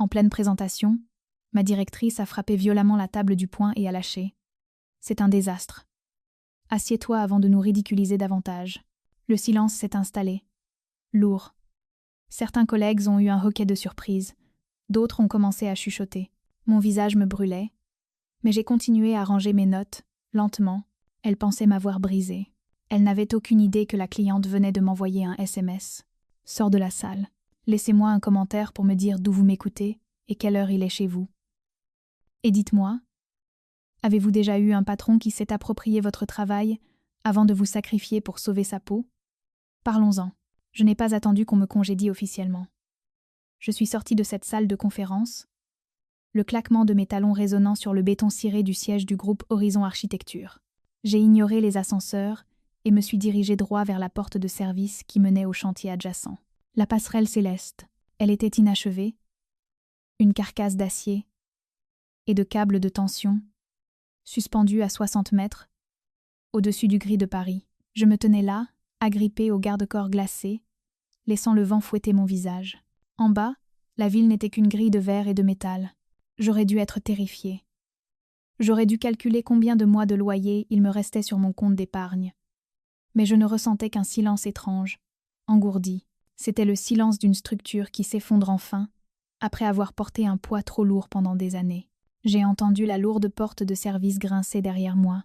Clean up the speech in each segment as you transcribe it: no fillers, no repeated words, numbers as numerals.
En pleine présentation, ma directrice a frappé violemment la table du poing et a lâché. C'est un désastre. Assieds-toi avant de nous ridiculiser davantage. Le silence s'est installé. Lourd. Certains collègues ont eu un hoquet de surprise. D'autres ont commencé à chuchoter. Mon visage me brûlait. Mais j'ai continué à ranger mes notes, lentement. Elle pensait m'avoir brisé. Elle n'avait aucune idée que la cliente venait de m'envoyer un SMS. Sors de la salle. Laissez-moi un commentaire pour me dire d'où vous m'écoutez et quelle heure il est chez vous. Et dites-moi, avez-vous déjà eu un patron qui s'est approprié votre travail avant de vous sacrifier pour sauver sa peau? Parlons-en. Je n'ai pas attendu qu'on me congédie officiellement. Je suis sortie de cette salle de conférence, le claquement de mes talons résonnant sur le béton ciré du siège du groupe Horizon Architecture. J'ai ignoré les ascenseurs et me suis dirigée droit vers la porte de service qui menait au chantier adjacent. La passerelle céleste, elle était inachevée, une carcasse d'acier et de câbles de tension, suspendue à 60 mètres, au-dessus du gris de Paris. Je me tenais là, agrippée au garde-corps glacé, laissant le vent fouetter mon visage. En bas, la ville n'était qu'une grille de verre et de métal. J'aurais dû être terrifiée. J'aurais dû calculer combien de mois de loyer il me restait sur mon compte d'épargne. Mais je ne ressentais qu'un silence étrange, engourdi. C'était le silence d'une structure qui s'effondre enfin, après avoir porté un poids trop lourd pendant des années. J'ai entendu la lourde porte de service grincer derrière moi.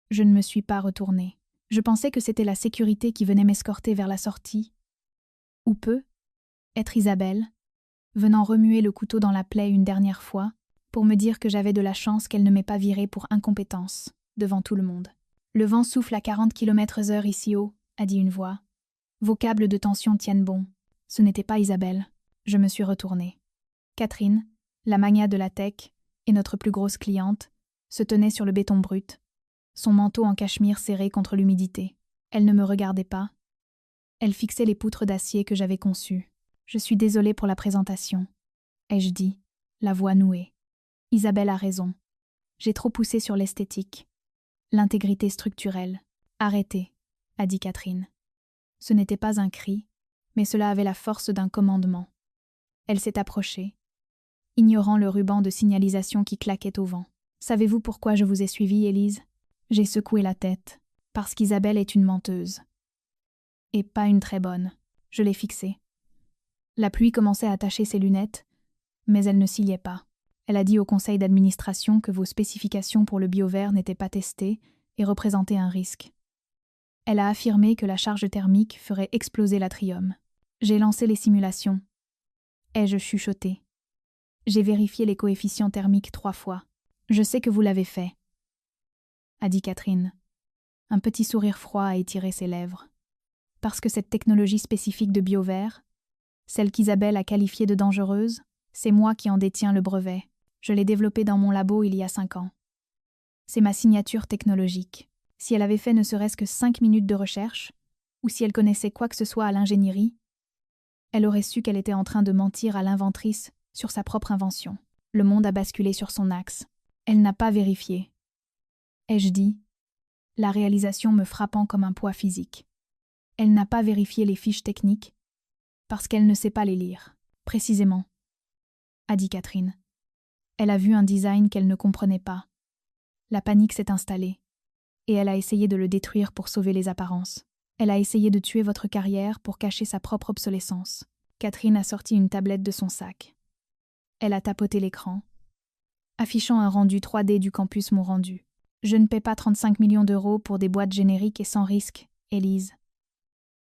Je ne me suis pas retournée. Je pensais que c'était la sécurité qui venait m'escorter vers la sortie. Ou peut être Isabelle, venant remuer le couteau dans la plaie une dernière fois, pour me dire que j'avais de la chance qu'elle ne m'ait pas virée pour incompétence, devant tout le monde. Le vent souffle à 40 km/h ici haut, a dit une voix. Vos câbles de tension tiennent bon. Ce n'était pas Isabelle. Je me suis retournée. Catherine, la magnate de la tech, et notre plus grosse cliente, se tenait sur le béton brut, son manteau en cachemire serré contre l'humidité. Elle ne me regardait pas. Elle fixait les poutres d'acier que j'avais conçues. Je suis désolée pour la présentation, ai-je dit, la voix nouée. Isabelle a raison. J'ai trop poussé sur l'esthétique. L'intégrité structurelle. Arrêtez, a dit Catherine. Ce n'était pas un cri, mais cela avait la force d'un commandement. Elle s'est approchée, ignorant le ruban de signalisation qui claquait au vent. Savez-vous pourquoi je vous ai suivi, Élise? J'ai secoué la tête, parce qu'Isabelle est une menteuse. Et pas une très bonne. Je l'ai fixée. La pluie commençait à tacher ses lunettes, mais elle ne s'y liait pas. Elle a dit au conseil d'administration que vos spécifications pour le biovert n'étaient pas testées et représentaient un risque. Elle a affirmé que la charge thermique ferait exploser l'atrium. J'ai lancé les simulations. Ai-je chuchoté? J'ai vérifié les coefficients thermiques 3 fois. Je sais que vous l'avez fait, a dit Catherine. Un petit sourire froid a étiré ses lèvres. Parce que cette technologie spécifique de biovert, celle qu'Isabelle a qualifiée de dangereuse, c'est moi qui en détiens le brevet. Je l'ai développée dans mon labo il y a 5 ans. C'est ma signature technologique. Si elle avait fait ne serait-ce que 5 minutes de recherche, ou si elle connaissait quoi que ce soit à l'ingénierie, elle aurait su qu'elle était en train de mentir à l'inventrice sur sa propre invention. Le monde a basculé sur son axe. Elle n'a pas vérifié. Ai-je dit, la réalisation me frappant comme un poids physique. Elle n'a pas vérifié les fiches techniques, parce qu'elle ne sait pas les lire, précisément, a dit Catherine. Elle a vu un design qu'elle ne comprenait pas. La panique s'est installée, et elle a essayé de le détruire pour sauver les apparences. Elle a essayé de tuer votre carrière pour cacher sa propre obsolescence. Catherine a sorti une tablette de son sac. Elle a tapoté l'écran, affichant un rendu 3D du campus Mon Rendu. Je ne paie pas 35 millions d'euros pour des boîtes génériques et sans risque, Élise.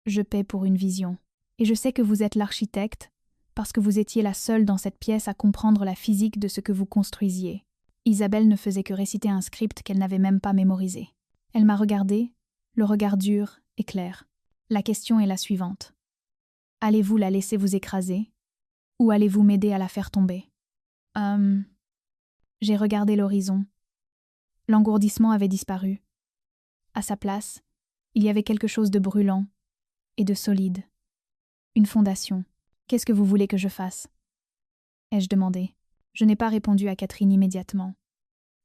Je paie pour une vision. Et je sais que vous êtes l'architecte, parce que vous étiez la seule dans cette pièce à comprendre la physique de ce que vous construisiez. Isabelle ne faisait que réciter un script qu'elle n'avait même pas mémorisé. Elle m'a regardé, le regard dur et clair. La question est la suivante. Allez-vous la laisser vous écraser, ou allez-vous m'aider à la faire tomber? J'ai regardé l'horizon. L'engourdissement avait disparu. À sa place, il y avait quelque chose de brûlant et de solide. Une fondation. Qu'est-ce que vous voulez que je fasse? Ai-je demandé. Je n'ai pas répondu à Catherine immédiatement.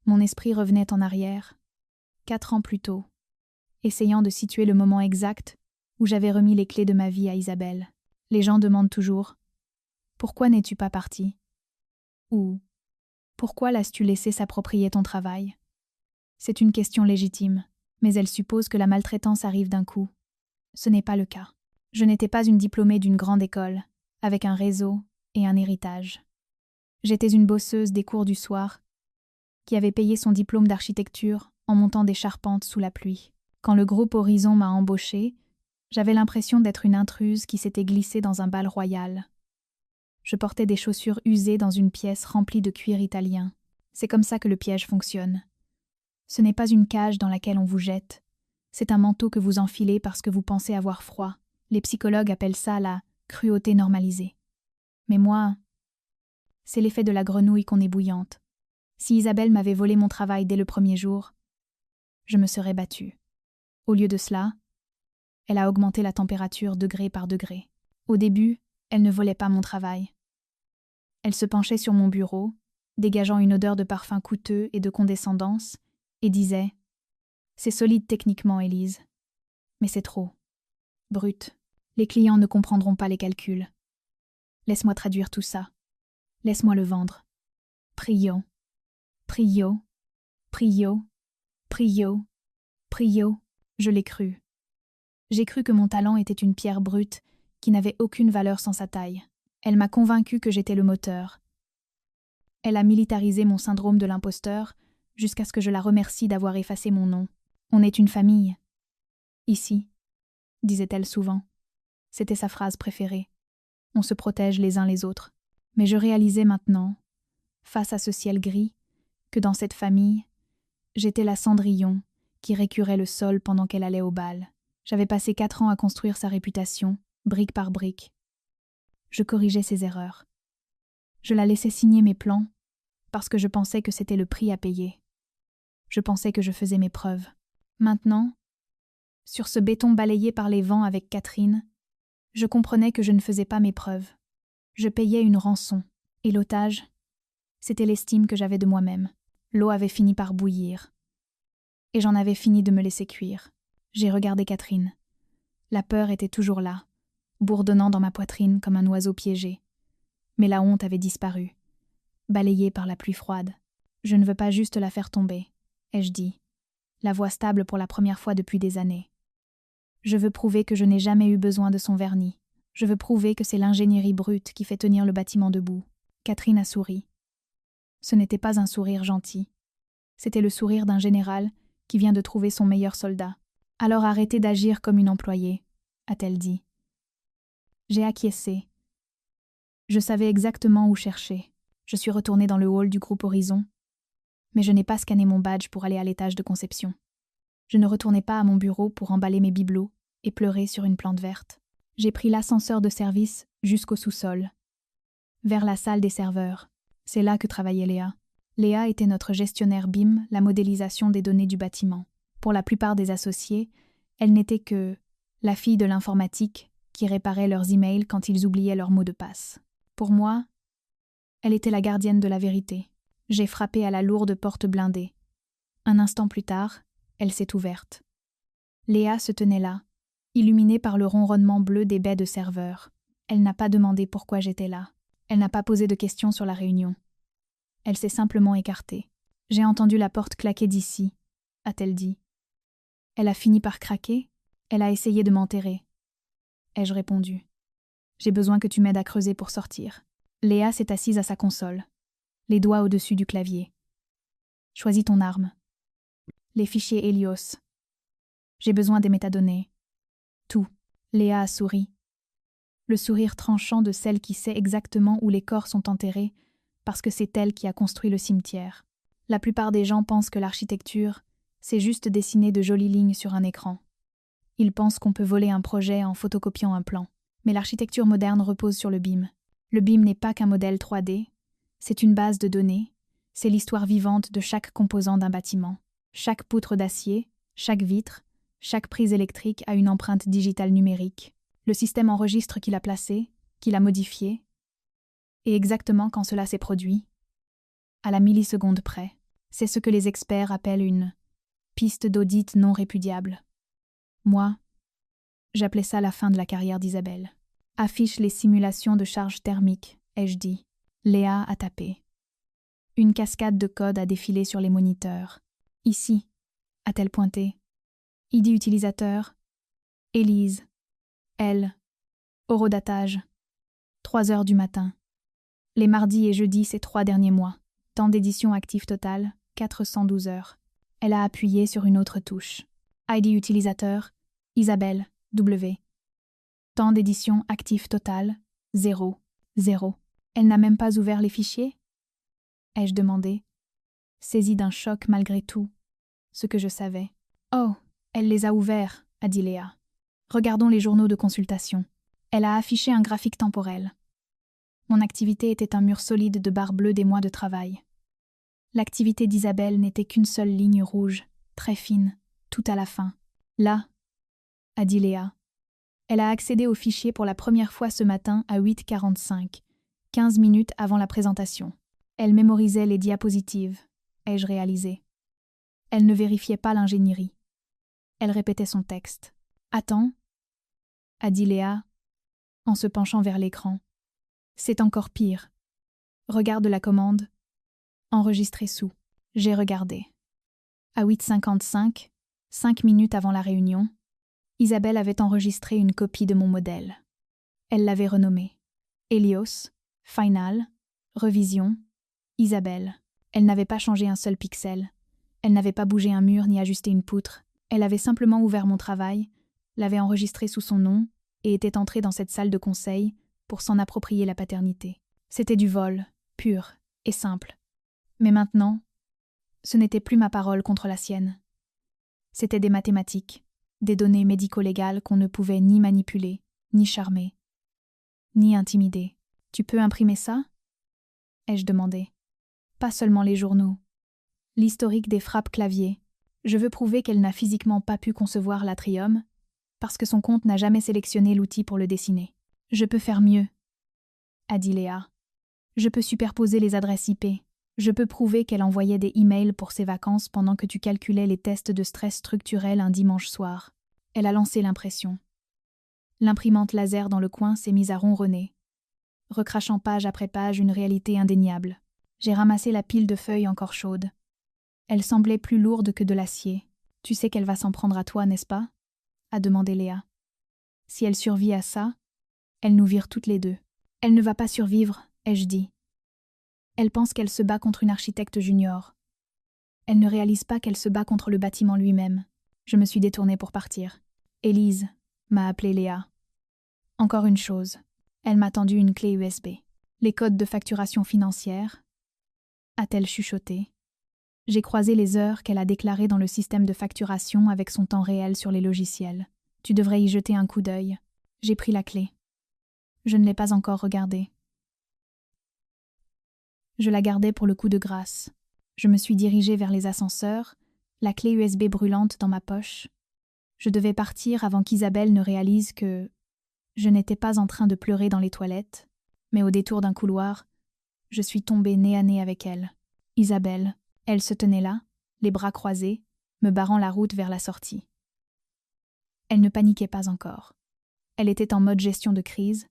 Mon esprit revenait en arrière, 4 ans plus tôt, essayant de situer le moment exact où j'avais remis les clés de ma vie à Isabelle. Les gens demandent toujours « Pourquoi n'es-tu pas partie ?» Ou pourquoi l'as-tu laissé s'approprier ton travail? C'est une question légitime, mais elle suppose que la maltraitance arrive d'un coup. Ce n'est pas le cas. Je n'étais pas une diplômée d'une grande école, avec un réseau et un héritage. J'étais une bosseuse des cours du soir, qui avait payé son diplôme d'architecture en montant des charpentes sous la pluie. Quand le groupe Horizon m'a embauchée, j'avais l'impression d'être une intruse qui s'était glissée dans un bal royal. Je portais des chaussures usées dans une pièce remplie de cuir italien. C'est comme ça que le piège fonctionne. Ce n'est pas une cage dans laquelle on vous jette. C'est un manteau que vous enfilez parce que vous pensez avoir froid. Les psychologues appellent ça la cruauté normalisée. Mais moi, c'est l'effet de la grenouille qu'on est bouillante. Si Isabelle m'avait volé mon travail dès le premier jour, je me serais battue. Au lieu de cela, elle a augmenté la température degré par degré. Au début, elle ne volait pas mon travail. Elle se penchait sur mon bureau, dégageant une odeur de parfum coûteux et de condescendance, et disait « C'est solide techniquement, Élise, mais c'est trop. Brut. Les clients ne comprendront pas les calculs. Laisse-moi traduire tout ça. Laisse-moi le vendre. Prio. Prio. Prio. Prio. Prio. » Je l'ai cru. J'ai cru que mon talent était une pierre brute qui n'avait aucune valeur sans sa taille. Elle m'a convaincu que j'étais le moteur. Elle a militarisé mon syndrome de l'imposteur jusqu'à ce que je la remercie d'avoir effacé mon nom. On est une famille. Ici, disait-elle souvent. C'était sa phrase préférée. On se protège les uns les autres. Mais je réalisais maintenant, face à ce ciel gris, que dans cette famille, j'étais la Cendrillon qui récurait le sol pendant qu'elle allait au bal. J'avais passé 4 ans à construire sa réputation, brique par brique. Je corrigeais ses erreurs. Je la laissais signer mes plans parce que je pensais que c'était le prix à payer. Je pensais que je faisais mes preuves. Maintenant, sur ce béton balayé par les vents avec Catherine, je comprenais que je ne faisais pas mes preuves. Je payais une rançon, et l'otage, c'était l'estime que j'avais de moi-même. L'eau avait fini par bouillir, et j'en avais fini de me laisser cuire. J'ai regardé Catherine. La peur était toujours là, bourdonnant dans ma poitrine comme un oiseau piégé. Mais la honte avait disparu, balayée par la pluie froide. Je ne veux pas juste la faire tomber, ai-je dit, la voix stable pour la première fois depuis des années. Je veux prouver que je n'ai jamais eu besoin de son vernis. Je veux prouver que c'est l'ingénierie brute qui fait tenir le bâtiment debout. Catherine a souri. Ce n'était pas un sourire gentil. C'était le sourire d'un général qui vient de trouver son meilleur soldat. Alors arrêtez d'agir comme une employée, a-t-elle dit. J'ai acquiescé. Je savais exactement où chercher. Je suis retournée dans le hall du groupe Horizon, mais je n'ai pas scanné mon badge pour aller à l'étage de conception. Je ne retournais pas à mon bureau pour emballer mes bibelots et pleurer sur une plante verte. J'ai pris l'ascenseur de service jusqu'au sous-sol, vers la salle des serveurs. C'est là que travaillait Léa. Léa était notre gestionnaire BIM, la modélisation des données du bâtiment. Pour la plupart des associés, elle n'était que la fille de l'informatique qui réparait leurs emails quand ils oubliaient leur mot de passe. Pour moi, elle était la gardienne de la vérité. J'ai frappé à la lourde porte blindée. Un instant plus tard, elle s'est ouverte. Léa se tenait là, illuminée par le ronronnement bleu des baies de serveurs. Elle n'a pas demandé pourquoi j'étais là. Elle n'a pas posé de questions sur la réunion. Elle s'est simplement écartée. J'ai entendu la porte claquer d'ici, a-t-elle dit. Elle a fini par craquer. Elle a essayé de m'enterrer. Ai-je répondu. J'ai besoin que tu m'aides à creuser pour sortir. Léa s'est assise à sa console, les doigts au-dessus du clavier. Choisis ton arme. Les fichiers Helios. J'ai besoin des métadonnées. Tout. Léa a souri. Le sourire tranchant de celle qui sait exactement où les corps sont enterrés parce que c'est elle qui a construit le cimetière. La plupart des gens pensent que l'architecture, c'est juste dessiner de jolies lignes sur un écran. Ils pensent qu'on peut voler un projet en photocopiant un plan. Mais l'architecture moderne repose sur le BIM. Le BIM n'est pas qu'un modèle 3D, c'est une base de données, c'est l'histoire vivante de chaque composant d'un bâtiment. Chaque poutre d'acier, chaque vitre, chaque prise électrique a une empreinte digitale numérique. Le système enregistre qui l'a placé, qui l'a modifié, et exactement quand cela s'est produit, à la milliseconde près. C'est ce que les experts appellent une piste d'audit non répudiable. Moi, j'appelais ça la fin de la carrière d'Isabelle. Affiche les simulations de charge thermique, ai-je dit. Léa a tapé. Une cascade de code a défilé sur les moniteurs. Ici, a-t-elle pointé. ID utilisateur. Élise. Elle. Horodatage. 3 heures du matin. Les mardis et jeudis ces 3 derniers mois. Temps d'édition actif total, 412 heures. Elle a appuyé sur une autre touche. ID utilisateur. Isabelle. W. Temps d'édition actif total, 0. 0. Elle n'a même pas ouvert les fichiers? Ai-je demandé, saisie d'un choc malgré tout, ce que je savais. Oh, elle les a ouverts, a dit Léa. Regardons les journaux de consultation. Elle a affiché un graphique temporel. Mon activité était un mur solide de barres bleues des mois de travail. L'activité d'Isabelle n'était qu'une seule ligne rouge, très fine, tout à la fin. Là, a dit Léa. Elle a accédé au fichier pour la première fois ce matin à 8h45, 15 minutes avant la présentation. Elle mémorisait les diapositives, ai-je réalisé. Elle ne vérifiait pas l'ingénierie. Elle répétait son texte. « Attends » a dit Léa, en se penchant vers l'écran. « C'est encore pire. Regarde la commande. Enregistrer sous. » J'ai regardé. À 8h55, 5 minutes avant la réunion, Isabelle avait enregistré une copie de mon modèle. Elle l'avait renommé Helios, Final, Revision, Isabelle. Elle n'avait pas changé un seul pixel. Elle n'avait pas bougé un mur ni ajusté une poutre. Elle avait simplement ouvert mon travail, l'avait enregistré sous son nom et était entrée dans cette salle de conseil pour s'en approprier la paternité. C'était du vol, pur et simple. Mais maintenant, ce n'était plus ma parole contre la sienne. C'était des mathématiques, des données médico-légales qu'on ne pouvait ni manipuler, ni charmer, ni intimider. « Tu peux imprimer ça ?» ai-je demandé. Pas seulement les journaux. L'historique des frappes clavier. Je veux prouver qu'elle n'a physiquement pas pu concevoir l'Atrium, parce que son compte n'a jamais sélectionné l'outil pour le dessiner. Je peux faire mieux, a dit Léa. Je peux superposer les adresses IP. Je peux prouver qu'elle envoyait des emails pour ses vacances pendant que tu calculais les tests de stress structurel un dimanche soir. Elle a lancé l'impression. L'imprimante laser dans le coin s'est mise à ronronner, recrachant page après page une réalité indéniable. J'ai ramassé la pile de feuilles encore chaude. Elle semblait plus lourde que de l'acier. « Tu sais qu'elle va s'en prendre à toi, n'est-ce pas ?» a demandé Léa. « Si elle survit à ça, elle nous vire toutes les deux. »« Elle ne va pas survivre, » ai-je dit. Elle pense qu'elle se bat contre une architecte junior. Elle ne réalise pas qu'elle se bat contre le bâtiment lui-même. Je me suis détournée pour partir. « Élise » m'a appelé Léa. Encore une chose. Elle m'a tendu une clé USB. Les codes de facturation financière, a-t-elle chuchoté. J'ai croisé les heures qu'elle a déclarées dans le système de facturation avec son temps réel sur les logiciels. Tu devrais y jeter un coup d'œil. J'ai pris la clé. Je ne l'ai pas encore regardée. Je la gardais pour le coup de grâce. Je me suis dirigée vers les ascenseurs, la clé USB brûlante dans ma poche. Je devais partir avant qu'Isabelle ne réalise que je n'étais pas en train de pleurer dans les toilettes, mais au détour d'un couloir, je suis tombée nez à nez avec elle. Isabelle, elle se tenait là, les bras croisés, me barrant la route vers la sortie. Elle ne paniquait pas encore. Elle était en mode gestion de crise,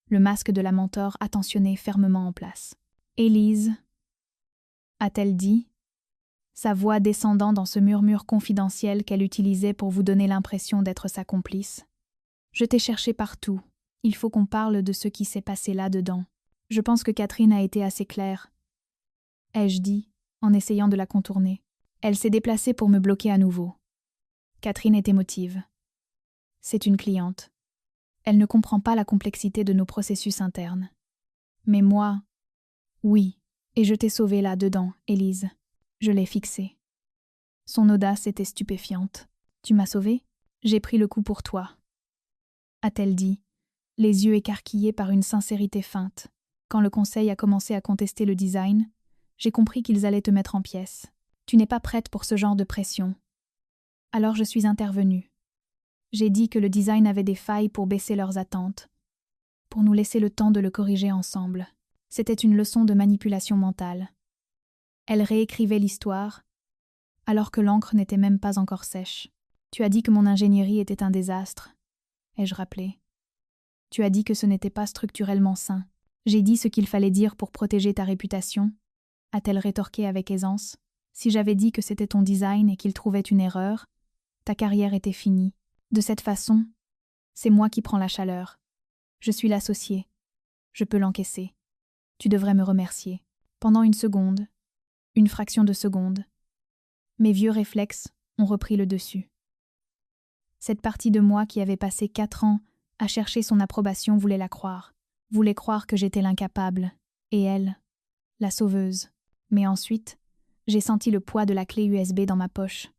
le masque de la mentor attentionné fermement en place. « Élise » a-t-elle dit, sa voix descendant dans ce murmure confidentiel qu'elle utilisait pour vous donner l'impression d'être sa complice. « Je t'ai cherché partout. Il faut qu'on parle de ce qui s'est passé là-dedans. Je pense que Catherine a été assez claire. » ai-je dit, en essayant de la contourner. Elle s'est déplacée pour me bloquer à nouveau. Catherine est émotive. C'est une cliente. Elle ne comprend pas la complexité de nos processus internes. Mais moi, oui, et je t'ai sauvée là-dedans, Élise. Je l'ai fixée. Son audace était stupéfiante. Tu m'as sauvée ? J'ai pris le coup pour toi, a-t-elle dit, les yeux écarquillés par une sincérité feinte. Quand le conseil a commencé à contester le design, j'ai compris qu'ils allaient te mettre en pièces. Tu n'es pas prête pour ce genre de pression. Alors je suis intervenue. J'ai dit que le design avait des failles pour baisser leurs attentes, pour nous laisser le temps de le corriger ensemble. C'était une leçon de manipulation mentale. Elle réécrivait l'histoire, alors que l'encre n'était même pas encore sèche. Tu as dit que mon ingénierie était un désastre, ai-je rappelé. Tu as dit que ce n'était pas structurellement sain. J'ai dit ce qu'il fallait dire pour protéger ta réputation, a-t-elle rétorqué avec aisance. Si j'avais dit que c'était ton design et qu'il trouvait une erreur, ta carrière était finie. De cette façon, c'est moi qui prends la chaleur. Je suis l'associé. Je peux l'encaisser. Tu devrais me remercier. Pendant une seconde, une fraction de seconde, mes vieux réflexes ont repris le dessus. Cette partie de moi qui avait passé 4 ans à chercher son approbation voulait la croire, voulait croire que j'étais l'incapable, et elle, la sauveuse. Mais ensuite, j'ai senti le poids de la clé USB dans ma poche,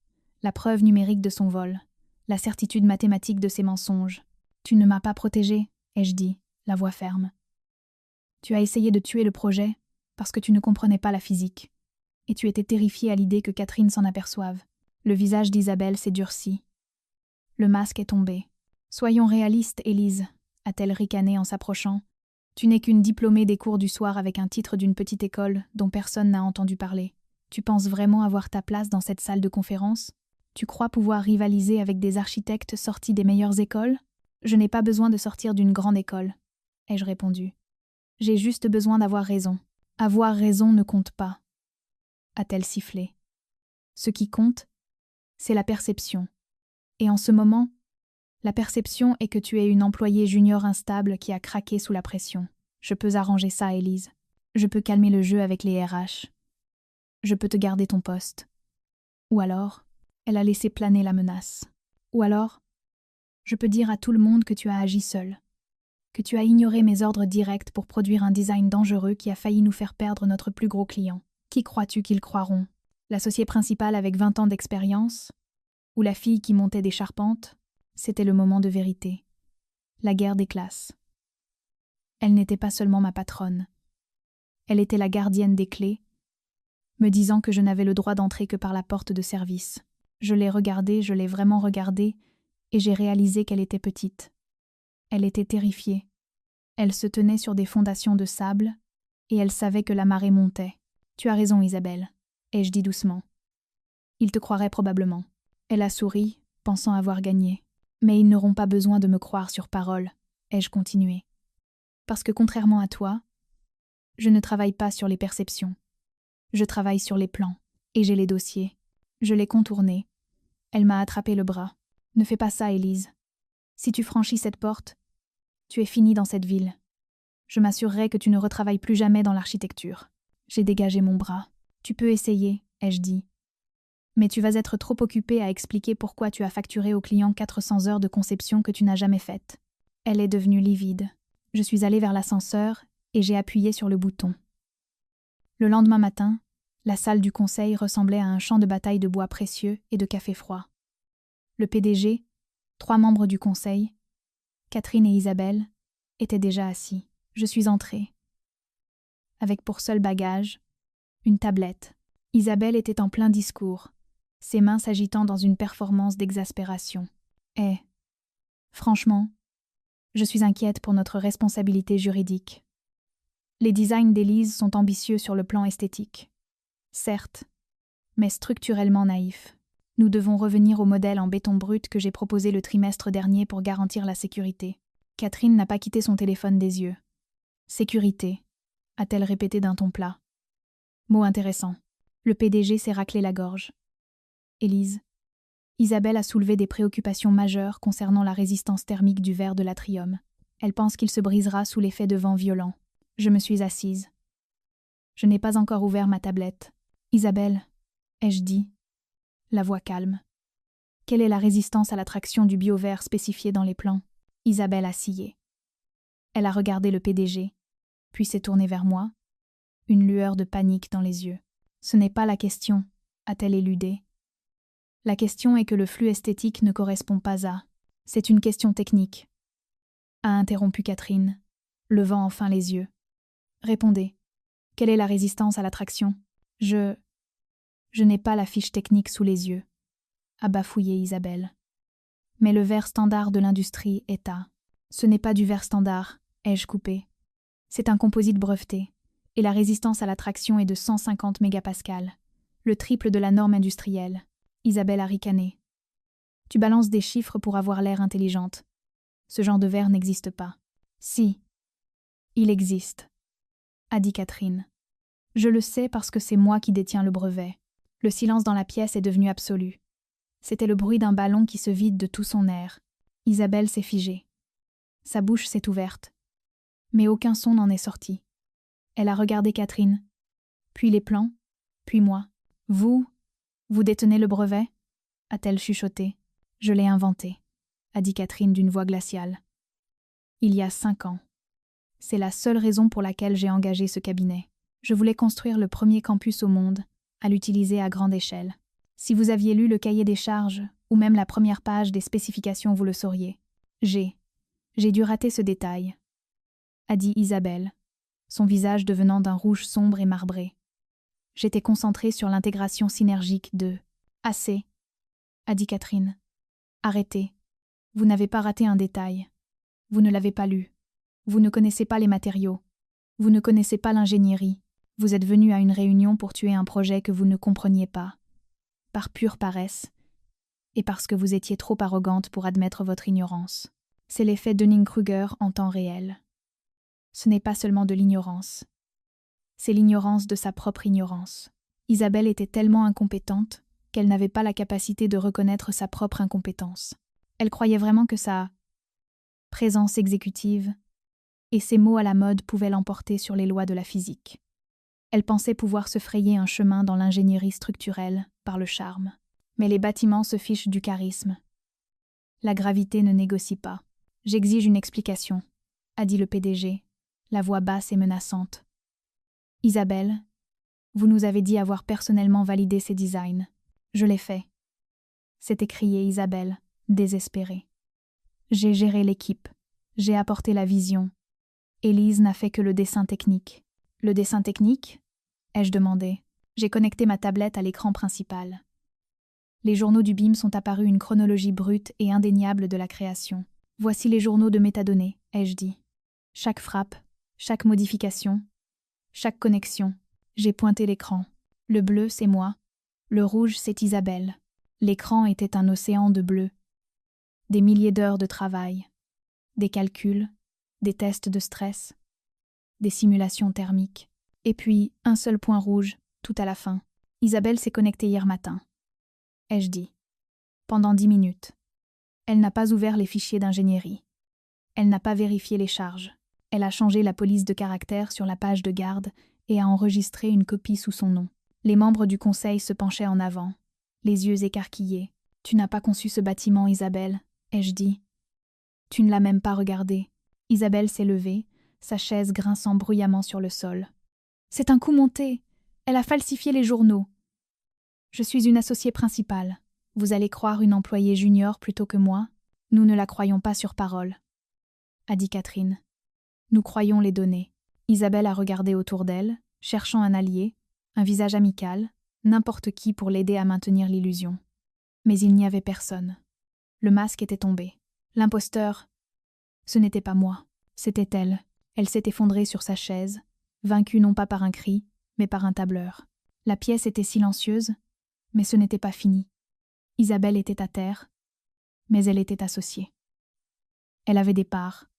la preuve numérique de son vol, la certitude mathématique de ses mensonges. « Tu ne m'as pas protégée », ai-je dit, la voix ferme. « Tu as essayé de tuer le projet parce que tu ne comprenais pas la physique, et tu étais terrifiée à l'idée que Catherine s'en aperçoive. » Le visage d'Isabelle s'est durci. Le masque est tombé. « Soyons réalistes, Élise », a-t-elle ricané en s'approchant. « Tu n'es qu'une diplômée des cours du soir avec un titre d'une petite école dont personne n'a entendu parler. Tu penses vraiment avoir ta place dans cette salle de conférence? Tu crois pouvoir rivaliser avec des architectes sortis des meilleures écoles? Je n'ai pas besoin de sortir d'une grande école, ai-je répondu. J'ai juste besoin d'avoir raison. Avoir raison ne compte pas, a-t-elle sifflé. Ce qui compte, c'est la perception. Et en ce moment, la perception est que tu es une employée junior instable qui a craqué sous la pression. Je peux arranger ça, Élise. Je peux calmer le jeu avec les RH. Je peux te garder ton poste. Ou alors, elle a laissé planer la menace. Ou alors, je peux dire à tout le monde que tu as agi seul, que tu as ignoré mes ordres directs pour produire un design dangereux qui a failli nous faire perdre notre plus gros client. Qui crois-tu qu'ils croiront? L'associé principal avec 20 ans d'expérience? Ou la fille qui montait des charpentes? C'était le moment de vérité. La guerre des classes. Elle n'était pas seulement ma patronne. Elle était la gardienne des clés, me disant que je n'avais le droit d'entrer que par la porte de service. Je l'ai regardée, je l'ai vraiment regardée, et j'ai réalisé qu'elle était petite. Elle était terrifiée. Elle se tenait sur des fondations de sable, et elle savait que la marée montait. « Tu as raison, Isabelle », ai-je dit doucement. « Ils te croiraient probablement. » Elle a souri, pensant avoir gagné. « Mais ils n'auront pas besoin de me croire sur parole, » ai-je continué. « Parce que contrairement à toi, je ne travaille pas sur les perceptions. Je travaille sur les plans, et j'ai les dossiers. Je l'ai contourné. Elle m'a attrapé le bras. « Ne fais pas ça, Élise. Si tu franchis cette porte, tu es finie dans cette ville. Je m'assurerai que tu ne retravailles plus jamais dans l'architecture. » J'ai dégagé mon bras. « Tu peux essayer, » ai-je dit. « Mais tu vas être trop occupée à expliquer pourquoi tu as facturé au client 400 heures de conception que tu n'as jamais faites. » Elle est devenue livide. Je suis allée vers l'ascenseur et j'ai appuyé sur le bouton. Le lendemain matin, la salle du conseil ressemblait à un champ de bataille de bois précieux et de café froid. Le PDG, 3 membres du conseil, Catherine et Isabelle, étaient déjà assis. Je suis entrée. Avec pour seul bagage, une tablette. Isabelle était en plein discours, ses mains s'agitant dans une performance d'exaspération. Franchement, je suis inquiète pour notre responsabilité juridique. Les designs d'Élise sont ambitieux sur le plan esthétique. Certes, mais structurellement naïfs. Nous devons revenir au modèle en béton brut que j'ai proposé le trimestre dernier pour garantir la sécurité. Catherine n'a pas quitté son téléphone des yeux. Sécurité, a-t-elle répété d'un ton plat. Mot intéressant. Le PDG s'est raclé la gorge. Élise. Isabelle a soulevé des préoccupations majeures concernant la résistance thermique du verre de l'atrium. Elle pense qu'il se brisera sous l'effet de vents violents. Je me suis assise. Je n'ai pas encore ouvert ma tablette. Isabelle, ai-je dit, la voix calme. Quelle est la résistance à l'attraction du bioverre spécifiée dans les plans? Isabelle a scié. Elle a regardé le PDG, puis s'est tournée vers moi, une lueur de panique dans les yeux. Ce n'est pas la question, a-t-elle éludé. La question est que le flux esthétique ne correspond pas à. C'est une question technique, a interrompu Catherine, levant enfin les yeux. Répondez. Quelle est la résistance à l'attraction? Je n'ai pas la fiche technique sous les yeux, a bafouillé Isabelle. Mais le verre standard de l'industrie est à. Ce n'est pas du verre standard, ai-je coupé. C'est un composite breveté, et la résistance à l'attraction est de 150 mégapascales, le triple de la norme industrielle. Isabelle a ricané. Tu balances des chiffres pour avoir l'air intelligente. Ce genre de verre n'existe pas. Si, il existe, a dit Catherine. Je le sais parce que c'est moi qui détiens le brevet. Le silence dans la pièce est devenu absolu. C'était le bruit d'un ballon qui se vide de tout son air. Isabelle s'est figée. Sa bouche s'est ouverte. Mais aucun son n'en est sorti. Elle a regardé Catherine, puis les plans, puis moi. Vous détenez le brevet ? A-t-elle chuchoté. Je l'ai inventé, a dit Catherine d'une voix glaciale. Il y a 5 ans. C'est la seule raison pour laquelle j'ai engagé ce cabinet. Je voulais construire le premier campus au monde, à l'utiliser à grande échelle. Si vous aviez lu le cahier des charges, ou même la première page des spécifications, vous le sauriez. J'ai dû rater ce détail, a dit Isabelle, son visage devenant d'un rouge sombre et marbré. J'étais concentrée sur l'intégration synergique de « Assez », a dit Catherine. Arrêtez. Vous n'avez pas raté un détail. Vous ne l'avez pas lu. Vous ne connaissez pas les matériaux. Vous ne connaissez pas l'ingénierie. Vous êtes venu à une réunion pour tuer un projet que vous ne compreniez pas. Par pure paresse. Et parce que vous étiez trop arrogante pour admettre votre ignorance. C'est l'effet Dunning-Kruger en temps réel. Ce n'est pas seulement de l'ignorance. C'est l'ignorance de sa propre ignorance. Isabelle était tellement incompétente qu'elle n'avait pas la capacité de reconnaître sa propre incompétence. Elle croyait vraiment que sa présence exécutive et ses mots à la mode pouvaient l'emporter sur les lois de la physique. Elle pensait pouvoir se frayer un chemin dans l'ingénierie structurelle par le charme. Mais les bâtiments se fichent du charisme. La gravité ne négocie pas. J'exige une explication, a dit le PDG, la voix basse et menaçante. Isabelle, vous nous avez dit avoir personnellement validé ces designs. Je l'ai fait. S'est écriée Isabelle, désespérée. J'ai géré l'équipe. J'ai apporté la vision. Élise n'a fait que le dessin technique. Le dessin technique ? Ai-je demandé. J'ai connecté ma tablette à l'écran principal. Les journaux du BIM sont apparus une chronologie brute et indéniable de la création. Voici les journaux de métadonnées, ai-je dit. Chaque frappe, chaque modification, chaque connexion. J'ai pointé l'écran. Le bleu, c'est moi. Le rouge, c'est Isabelle. L'écran était un océan de bleu. Des milliers d'heures de travail. Des calculs, des tests de stress, des simulations thermiques. Et puis, un seul point rouge, tout à la fin. Isabelle s'est connectée hier matin. Ai-je dit. Pendant 10 minutes. Elle n'a pas ouvert les fichiers d'ingénierie. Elle n'a pas vérifié les charges. Elle a changé la police de caractère sur la page de garde et a enregistré une copie sous son nom. Les membres du conseil se penchaient en avant, les yeux écarquillés. « Tu n'as pas conçu ce bâtiment, Isabelle, » ai-je dit. « Tu ne l'as même pas regardé. » Isabelle s'est levée, sa chaise grinçant bruyamment sur le sol. « C'est un coup monté. Elle a falsifié les journaux. Je suis une associée principale. Vous allez croire une employée junior plutôt que moi. Nous ne la croyons pas sur parole, » a dit Catherine. Nous croyons les données. Isabelle a regardé autour d'elle, cherchant un allié, un visage amical, n'importe qui pour l'aider à maintenir l'illusion. Mais il n'y avait personne. Le masque était tombé. L'imposteur, ce n'était pas moi, c'était elle. Elle s'est effondrée sur sa chaise, vaincue non pas par un cri, mais par un tableur. La pièce était silencieuse, mais ce n'était pas fini. Isabelle était à terre, mais elle était associée. Elle avait des parts.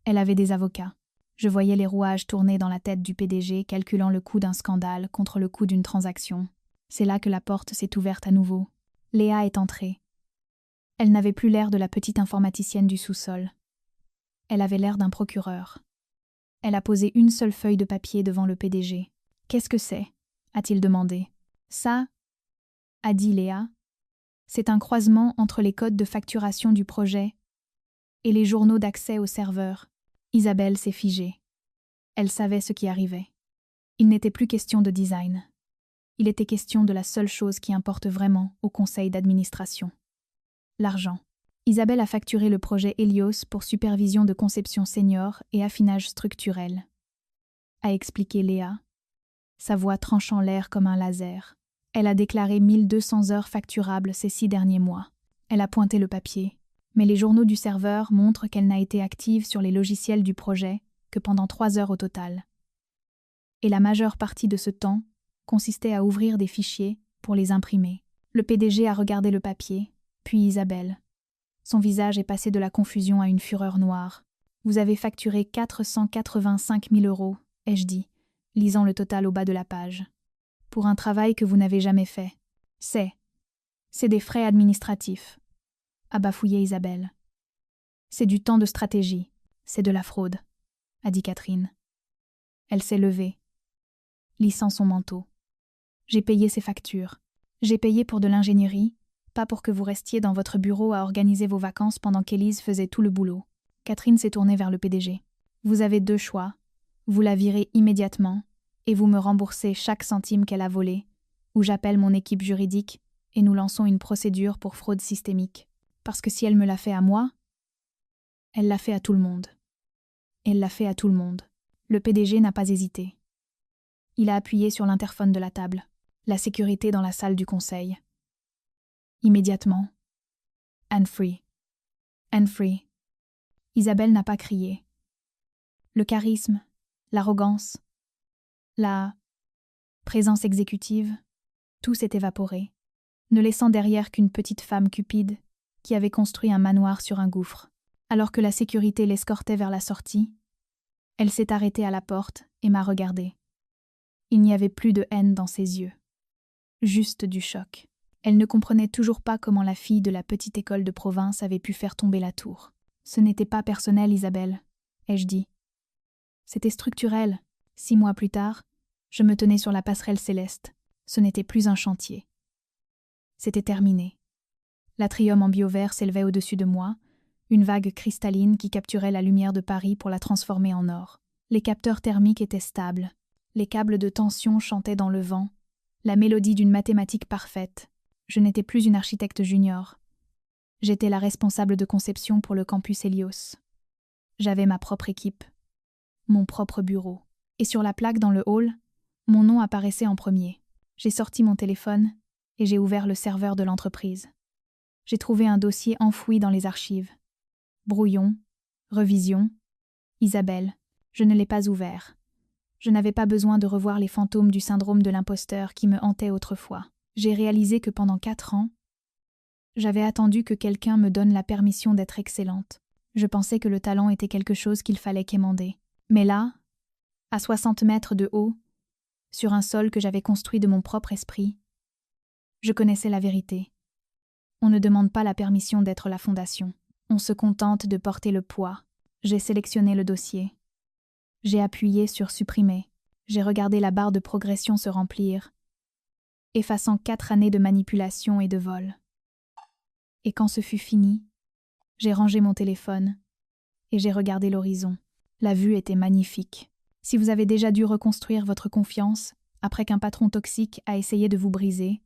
Elle avait des avocats. Je voyais les rouages tourner dans la tête du PDG, calculant le coût d'un scandale contre le coût d'une transaction. C'est là que la porte s'est ouverte à nouveau. Léa est entrée. Elle n'avait plus l'air de la petite informaticienne du sous-sol. Elle avait l'air d'un procureur. Elle a posé une seule feuille de papier devant le PDG. « Qu'est-ce que c'est » a-t-il demandé. « Ça » a dit Léa. « C'est un croisement entre les codes de facturation du projet et les journaux d'accès au serveur. » Isabelle s'est figée. Elle savait ce qui arrivait. Il n'était plus question de design. Il était question de la seule chose qui importe vraiment au conseil d'administration. L'argent. Isabelle a facturé le projet Helios pour supervision de conception senior et affinage structurel. A expliqué Léa, sa voix tranchant l'air comme un laser. Elle a déclaré 1200 heures facturables ces 6 derniers mois. Elle a pointé le papier. Mais les journaux du serveur montrent qu'elle n'a été active sur les logiciels du projet que pendant 3 heures au total. Et la majeure partie de ce temps consistait à ouvrir des fichiers pour les imprimer. Le PDG a regardé le papier, puis Isabelle. Son visage est passé de la confusion à une fureur noire. « Vous avez facturé 485 000 €, ai-je dit, lisant le total au bas de la page. Pour un travail que vous n'avez jamais fait. C'est des frais administratifs, a bafouillé Isabelle. C'est du temps de stratégie, c'est de la fraude, a dit Catherine. Elle s'est levée, lissant son manteau. J'ai payé ses factures. J'ai payé pour de l'ingénierie, pas pour que vous restiez dans votre bureau à organiser vos vacances pendant qu'Élise faisait tout le boulot. Catherine s'est tournée vers le PDG. Vous avez 2 choix. Vous la virez immédiatement et vous me remboursez chaque centime qu'elle a volé, ou j'appelle mon équipe juridique et nous lançons une procédure pour fraude systémique. Parce que si elle me l'a fait à moi, elle l'a fait à tout le monde. Elle l'a fait à tout le monde. Le PDG n'a pas hésité. Il a appuyé sur l'interphone de la table. La sécurité dans la salle du conseil. Immédiatement. Anne Free. Anne Free. Isabelle n'a pas crié. Le charisme, l'arrogance, la présence exécutive, tout s'est évaporé, ne laissant derrière qu'une petite femme cupide qui avait construit un manoir sur un gouffre. Alors que la sécurité l'escortait vers la sortie, elle s'est arrêtée à la porte et m'a regardée. Il n'y avait plus de haine dans ses yeux. Juste du choc. Elle ne comprenait toujours pas comment la fille de la petite école de province avait pu faire tomber la tour. Ce n'était pas personnel, Isabelle, ai-je dit. C'était structurel. 6 mois plus tard, je me tenais sur la passerelle céleste. Ce n'était plus un chantier. C'était terminé. L'atrium en biovert s'élevait au-dessus de moi, une vague cristalline qui capturait la lumière de Paris pour la transformer en or. Les capteurs thermiques étaient stables. Les câbles de tension chantaient dans le vent, la mélodie d'une mathématique parfaite. Je n'étais plus une architecte junior. J'étais la responsable de conception pour le campus Hélios. J'avais ma propre équipe, mon propre bureau. Et sur la plaque dans le hall, mon nom apparaissait en premier. J'ai sorti mon téléphone et j'ai ouvert le serveur de l'entreprise. J'ai trouvé un dossier enfoui dans les archives. Brouillon, revision, Isabelle, je ne l'ai pas ouvert. Je n'avais pas besoin de revoir les fantômes du syndrome de l'imposteur qui me hantaient autrefois. J'ai réalisé que pendant 4 ans, j'avais attendu que quelqu'un me donne la permission d'être excellente. Je pensais que le talent était quelque chose qu'il fallait quémander. Mais là, à 60 mètres de haut, sur un sol que j'avais construit de mon propre esprit, je connaissais la vérité. On ne demande pas la permission d'être la fondation. On se contente de porter le poids. J'ai sélectionné le dossier. J'ai appuyé sur supprimer. J'ai regardé la barre de progression se remplir, effaçant 4 années de manipulation et de vol. Et quand ce fut fini, j'ai rangé mon téléphone et j'ai regardé l'horizon. La vue était magnifique. Si vous avez déjà dû reconstruire votre confiance après qu'un patron toxique a essayé de vous briser,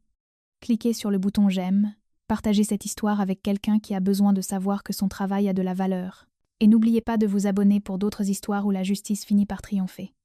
cliquez sur le bouton j'aime, partagez cette histoire avec quelqu'un qui a besoin de savoir que son travail a de la valeur. Et n'oubliez pas de vous abonner pour d'autres histoires où la justice finit par triompher.